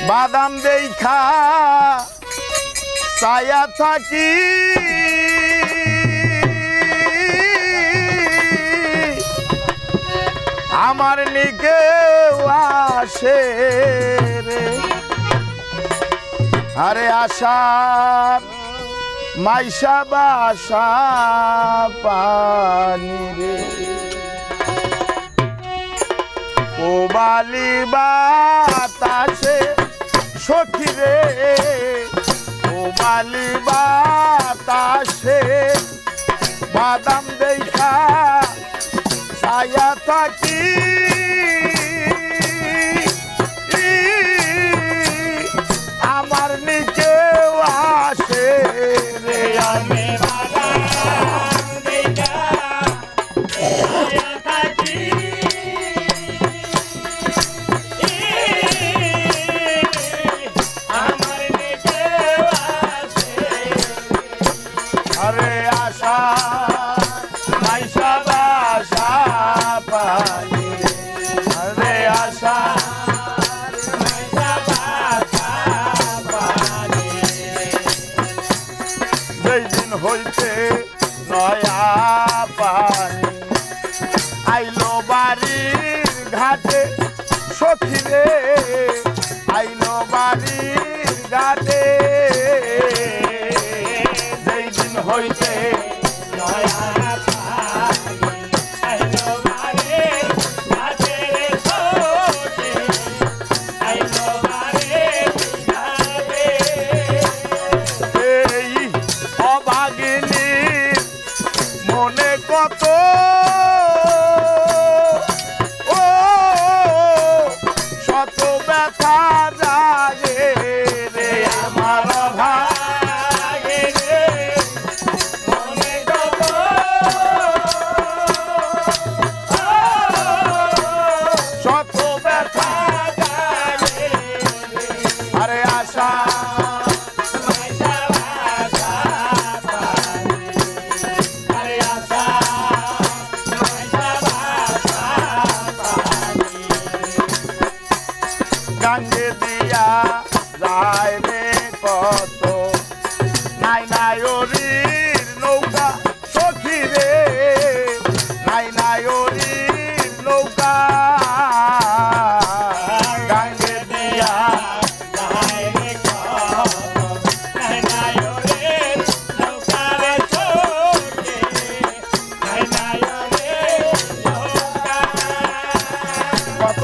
বাদাম দেখা ছায়া থাকি আমার নিকে আসে রে আরে আশার মাইশা বাসা পানি রে ও বালি বাতাসে সখী রে ও বালি বাতাসে বাদাম দেখা ছায়া থাকি আমার নিকে আসে রে আমি বাদাম দেখা ছায়া থাকি আমার নিকে আসে আরে আশা মাইশা বাসা পানি আরে আশা মাইশা বাসা পানি যেই দিন হইতে নয়া পানি আইলো বাড়ির ঘাটে সখী রে আইলো বাড়ির ঘাটে যেই দিন হইতে নয়া কত ও শত ব্যথা জাগে রে আমার ভাগে রে মনে কত শত ব্যথা জাগে আরে আশা গাঙ্গে দিয়া যায় রে কত নাই নাই ওরির নৌকা সখী রে নাই নাই ওরির নৌকা গাঙ্গে দিয়া যায় রে কত নাই নাই ওরির নৌকা রে সখী নাই নাই ওরির নৌকা কত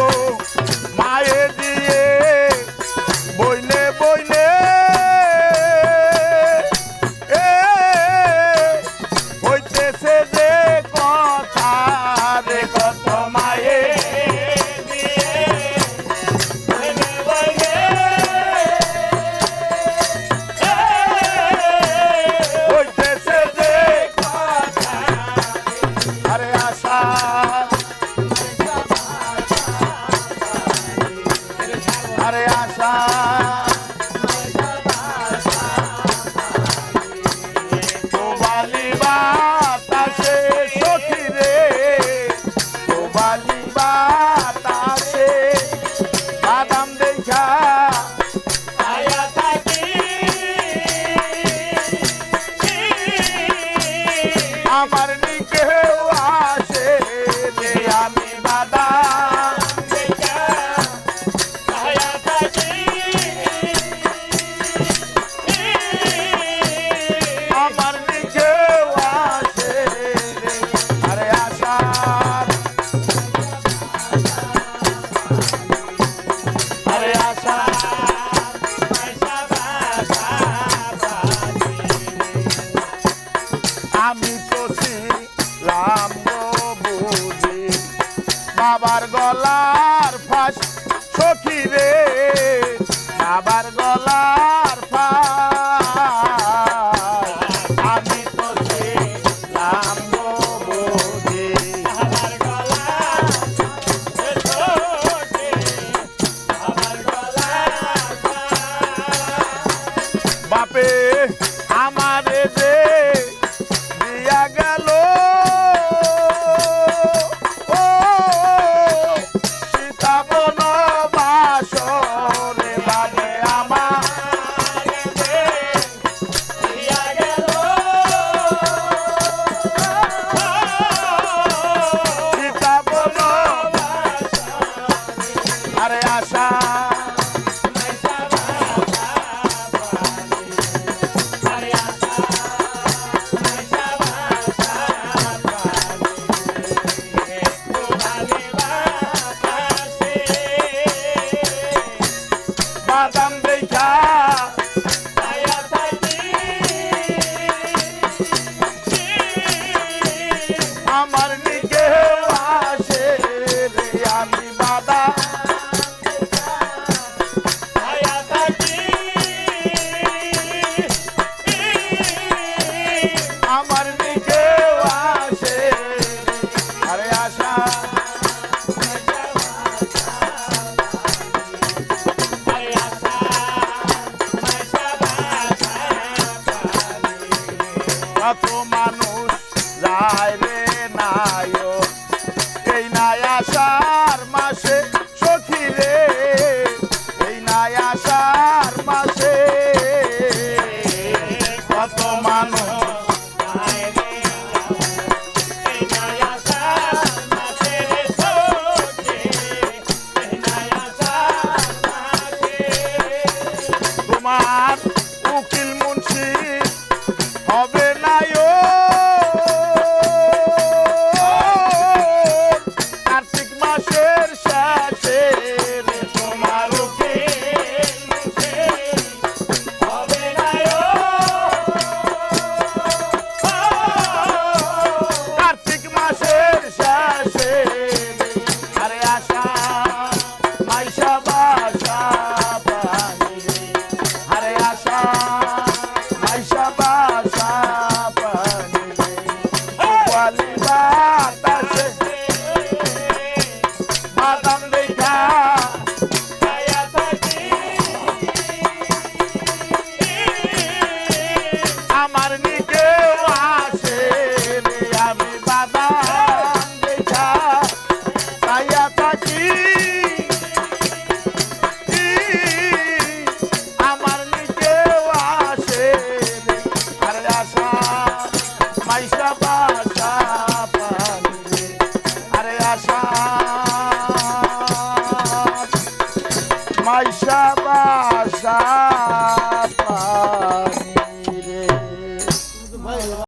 মায়ে বইলে বইলে হইতেছে যে কথা রে কত মায়ে বইলে বইলে হইতেছে যে কথা আরে আশা আরে আশা তো বালি বাতাসে সখী রে তো বালি বাতাসে বাদাম দেখা ছায়া থাকি আমার নিকে আসে রে আমি বাদাম আমার নিকে আসে রে আরে আশা আরে আশা আমি তো ছিলাম বুঝি বাবার গলার ফাঁস সখী রে বাবার গলার ফাঁস আমি তো ছিলাম বুঝি বাবার গলার বাবার গলার বাপে আমারে যে দিয়া গেল ও সীতা বনবাসরে বাবা কত মানুষ যায় রে নায়ক এই নাই আষাঢ় মাসে সখী রে এই নাই আষাঢ় মাসে কত মানুষ তোমার উকিল মুন্সি হবে না কার্তিক মাসের শেষে তোমার উকিল মুন্সি হবে না কার্তিক মাসের শেষে আরে আশা মাইশা বাসা আরে আশা মাইশা বাসা পানি গোপালি বাতাসে বাদাম দেখা ছায়া থাকি আমার নিকেও আসে রে আমি বাদাম দেখা ছায়া থাকি আমার নিকেও আসে রে আরে আশা মাইশা